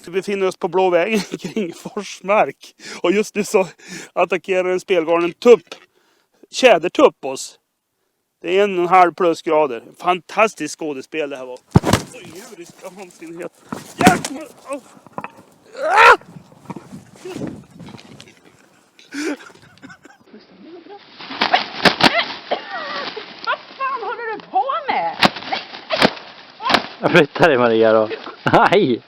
Vi befinner oss på blå vägen kring Forsmark. Och just nu så attackerar en spelgalen tjädertupp oss. Det är 1,5 plusgrader. Fantastiskt skådespel det här var. Oj, djuriska vansinnighet. Hjälp mig! Oh. Ah! Vad fan håller du på med? Jag flyttar dig Maria då. Nej!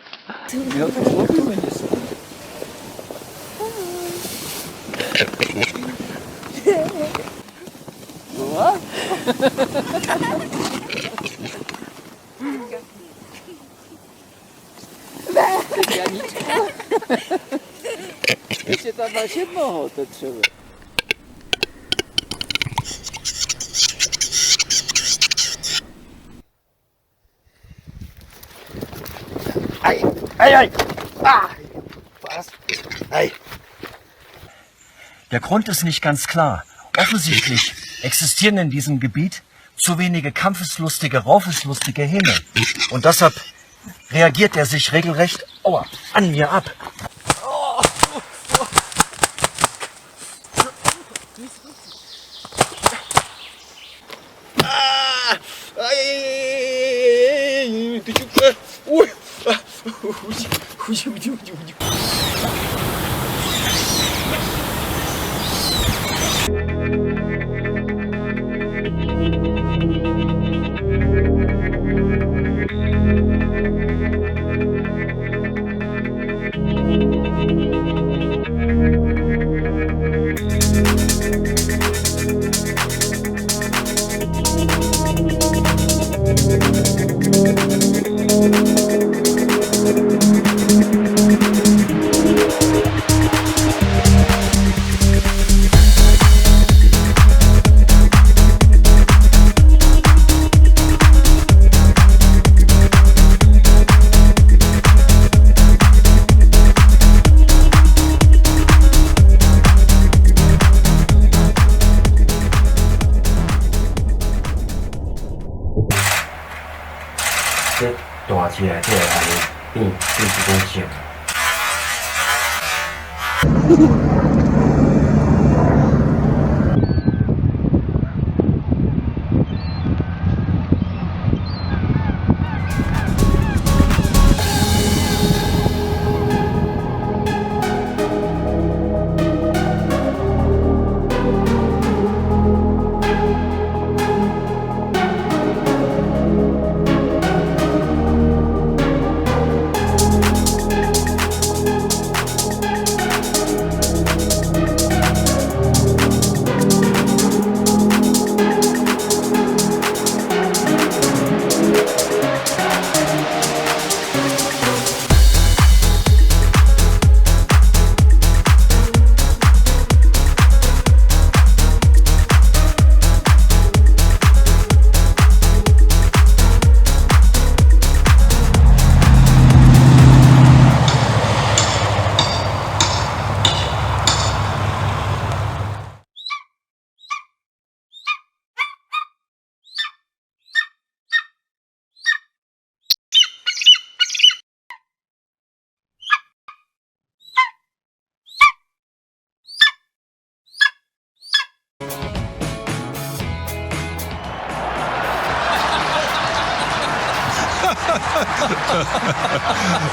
Wiecie, tam ma się mało to trzeba. Aj! Aj, aj! Ah! Was? Ei! Der Grund ist nicht ganz klar. Offensichtlich existieren in diesem Gebiet zu wenige kampfeslustige, raufeslustige Hähne. Und deshalb reagiert er sich regelrecht an mir ab.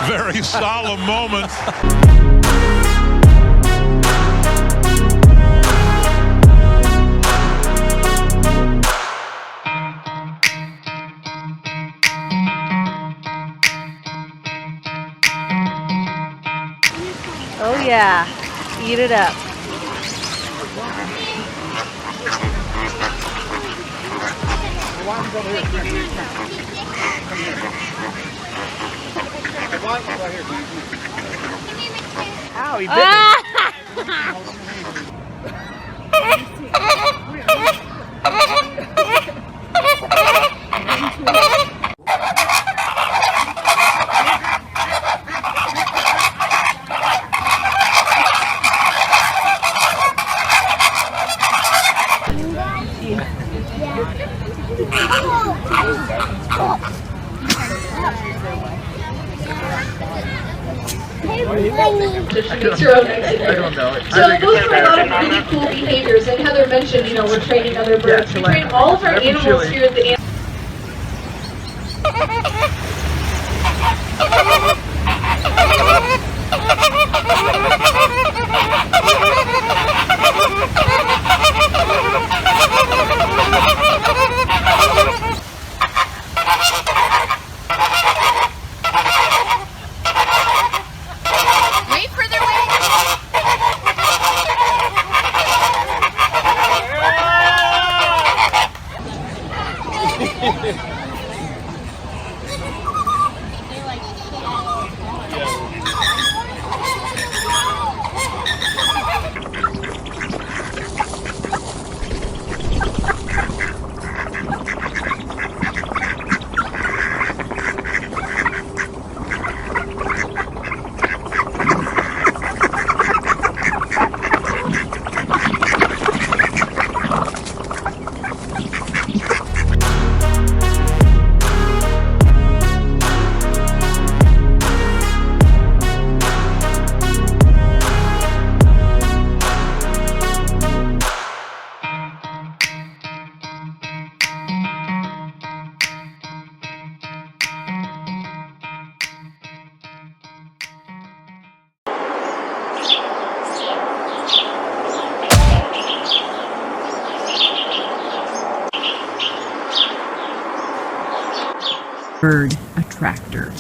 Very solemn moment. Oh yeah, eat it up. Ow, he bit me. Makes your own exit. I don't know. So those are a lot of really cool behaviors. And Heather mentioned, you know, we're training other birds. We train all of our animals here at the Wait for their wings. Bird attractor.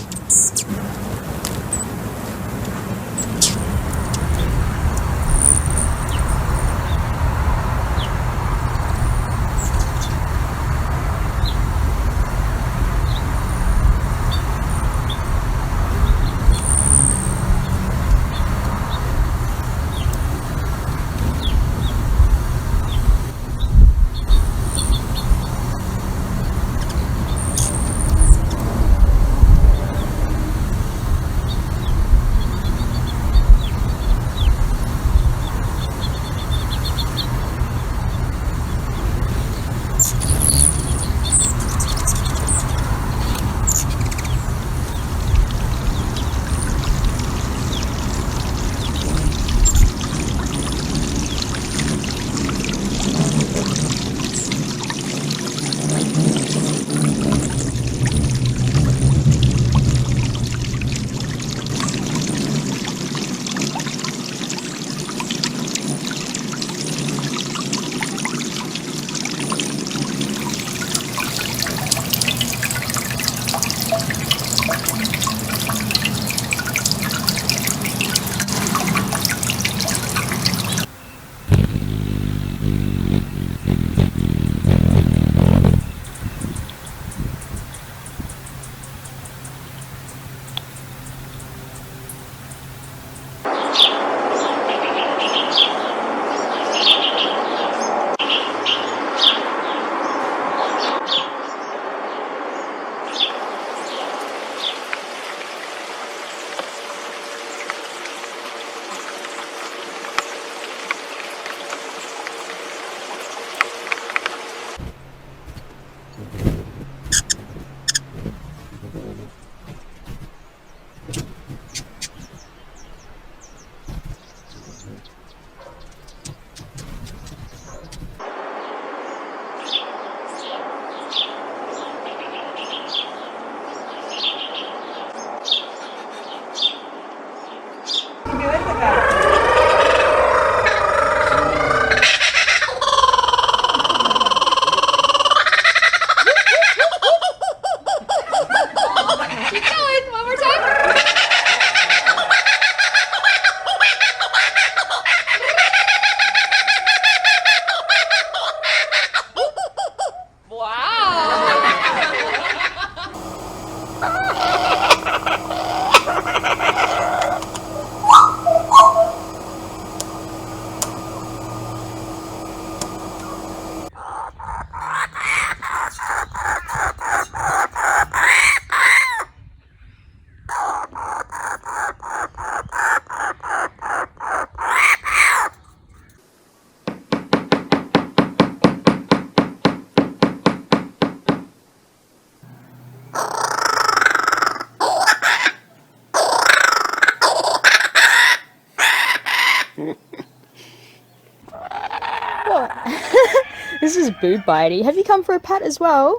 This is Boo Bitey. Have you come for a pat as well?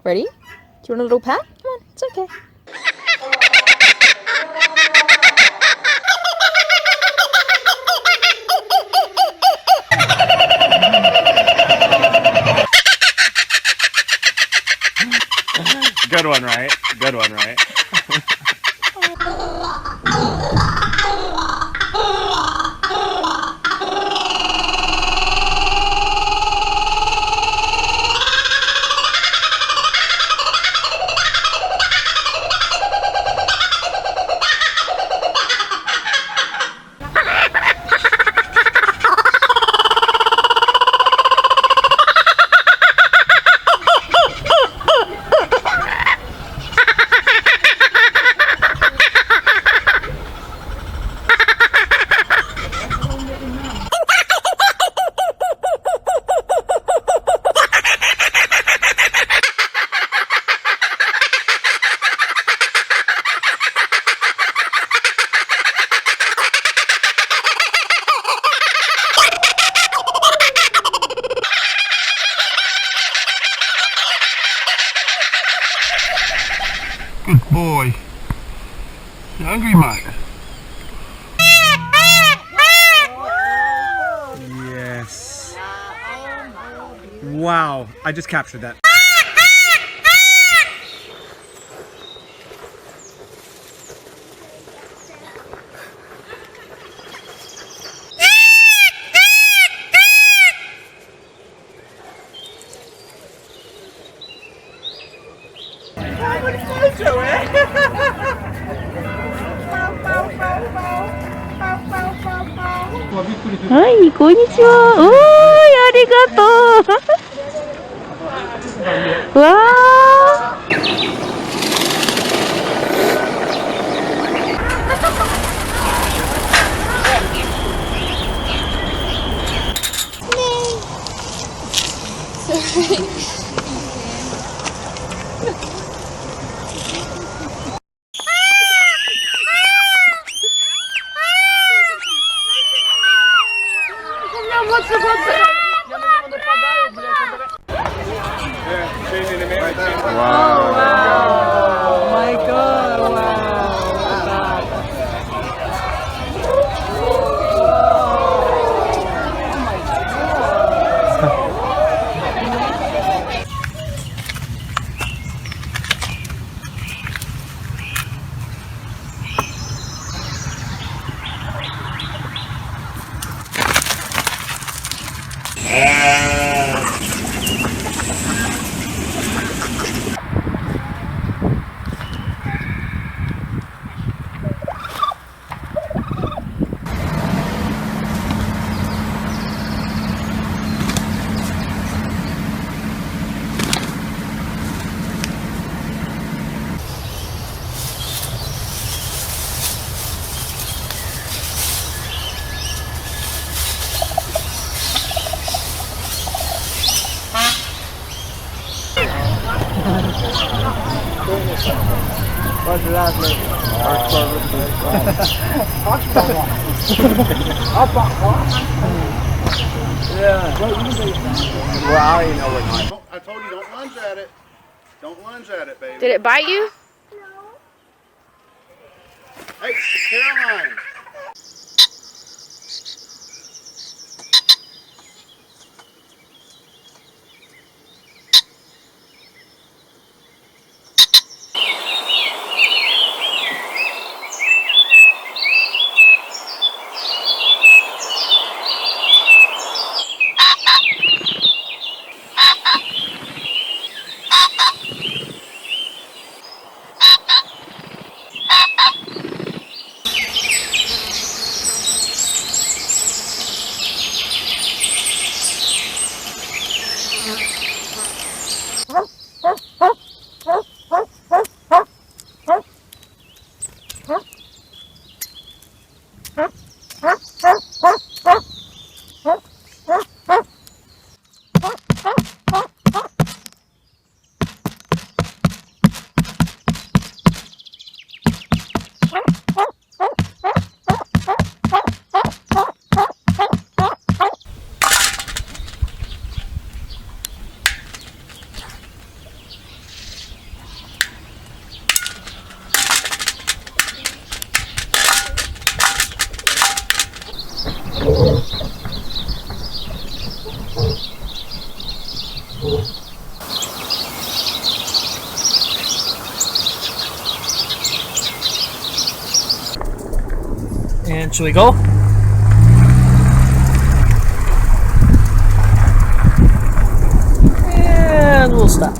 Ready? Do you want a little pat? Come on, it's okay. Good one, right? Good one, right? Good boy. You hungry, mate? Yes. Wow, I just captured that. Hi, konnichiwa. Oi, arigato. Wow. What's the last name? Yeah. Well, I know what. I told you don't lunge at it. Don't lunge at it, baby. Did it bite you? Hey, Caroline. And should we go? And we'll stop.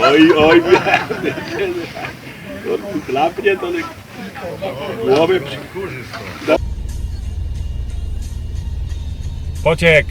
Oj, oj, klapnie to głowy. Pociek.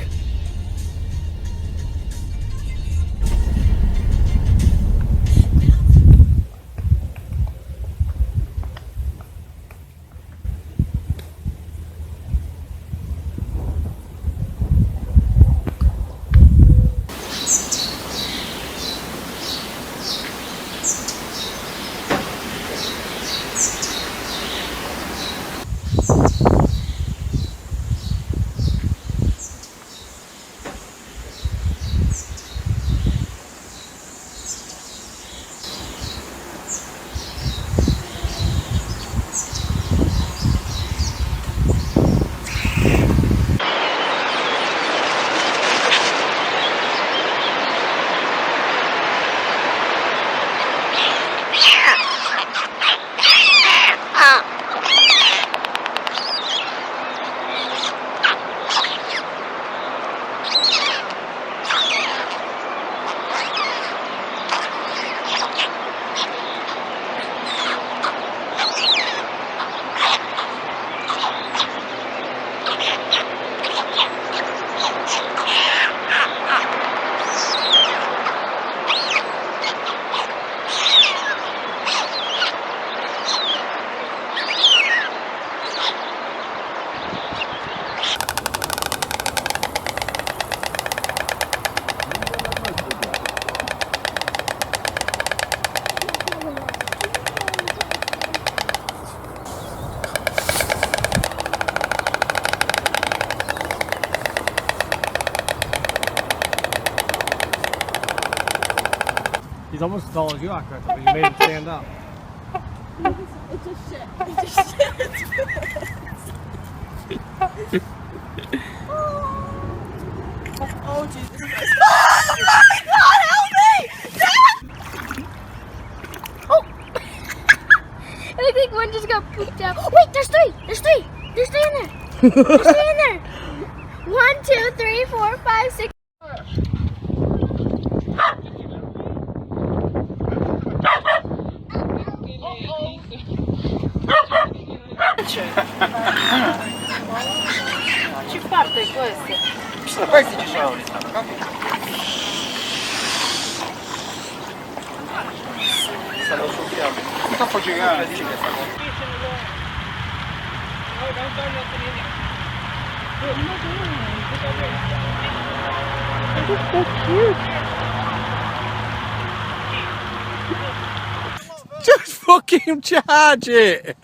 He's almost as tall as you are, Chris, but you made him stand up. It's just shit. It's just shit. Oh, Jesus. Oh, my God, help me! Oh! I think one just got pooped out. Oh, wait, there's three! There's three! There's three in there! There's three in there! 1, 2, 3, 4, 5, 6. Ci parte queste? Questi ci sono. Stanno sul fianco. Un troppo gigante. Just fucking charge it!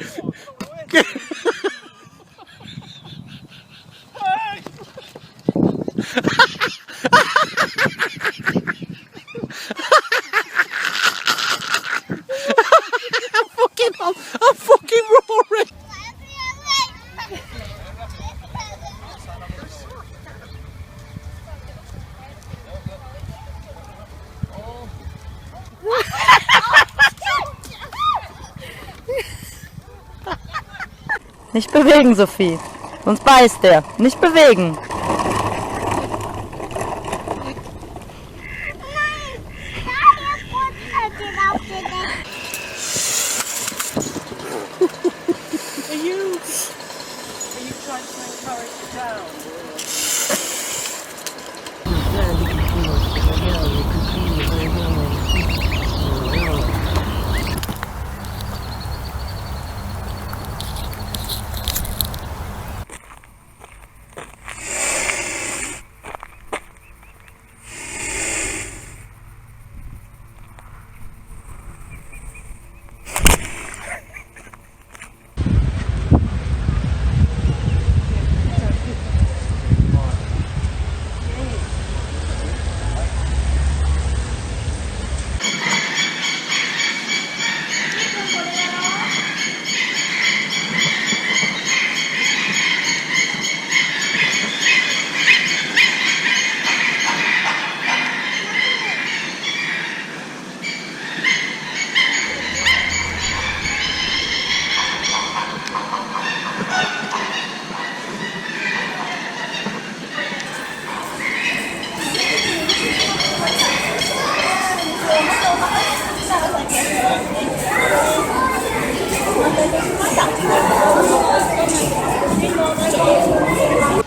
I'm fucking roaring! Nicht bewegen, Sophie. Sonst beißt der. Nicht bewegen.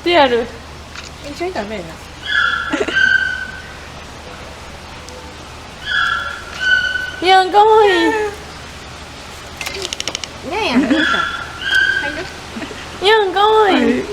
Det är du. Inte inte med. You're going. Nej, jag inte. You're going.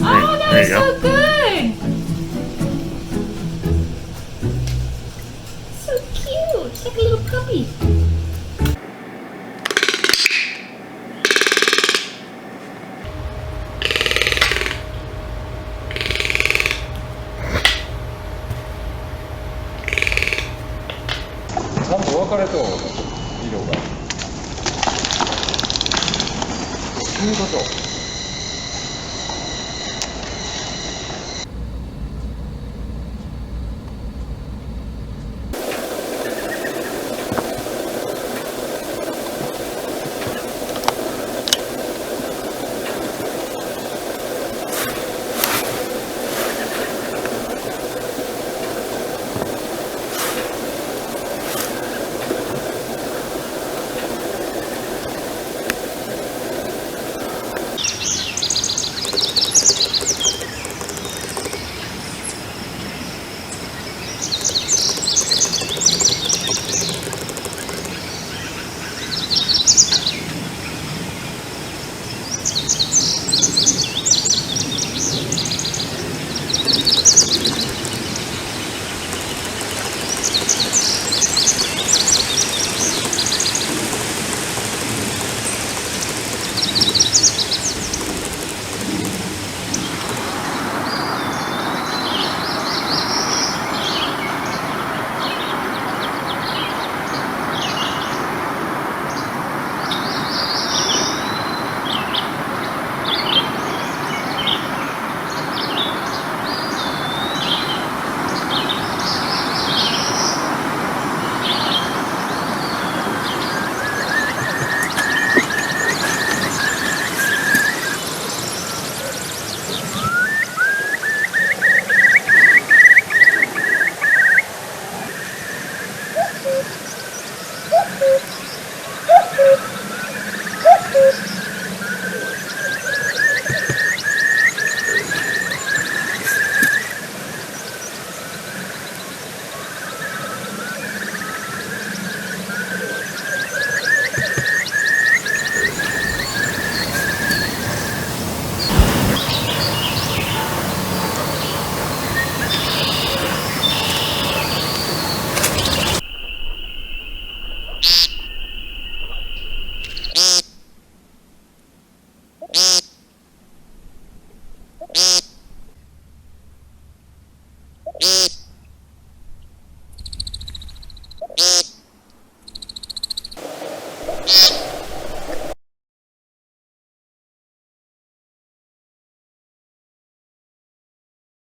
Oh, that was so good! So cute! It's like a little puppy. What?